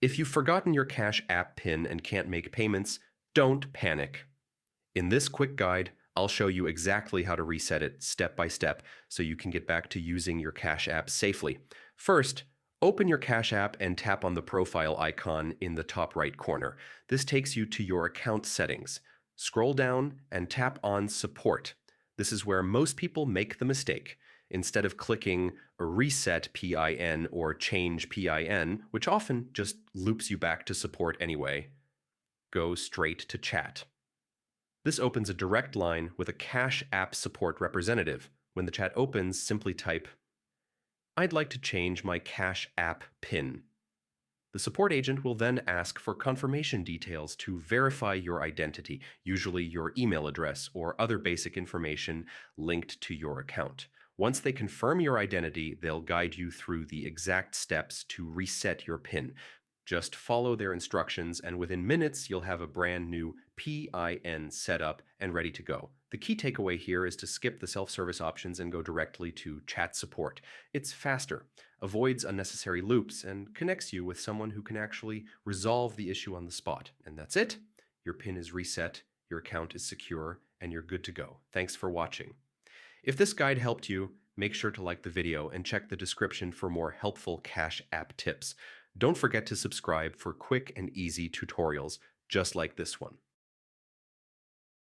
If you've forgotten your Cash App PIN and can't make payments, don't panic. In this quick guide, I'll show you exactly how to reset it step by step so you can get back to using your Cash App safely. First, open your Cash App and tap on the profile icon in the top right corner. This takes you to your account settings. Scroll down and tap on Support. This is where most people make the mistake. Instead of clicking Reset PIN or Change PIN, which often just loops you back to support anyway, go straight to Chat. This opens a direct line with a Cash App support representative. When the chat opens, simply type, "I'd like to change my Cash App PIN." The support agent will then ask for confirmation details to verify your identity, usually your email address or other basic information linked to your account. Once they confirm your identity, they'll guide you through the exact steps to reset your PIN. Just follow their instructions, and within minutes, you'll have a brand new PIN set up and ready to go. The key takeaway here is to skip the self-service options and go directly to chat support. It's faster, avoids unnecessary loops, and connects you with someone who can actually resolve the issue on the spot. And that's it. Your PIN is reset, your account is secure, and you're good to go. Thanks for watching. If this guide helped you, make sure to like the video and check the description for more helpful Cash App tips. Don't forget to subscribe for quick and easy tutorials just like this one.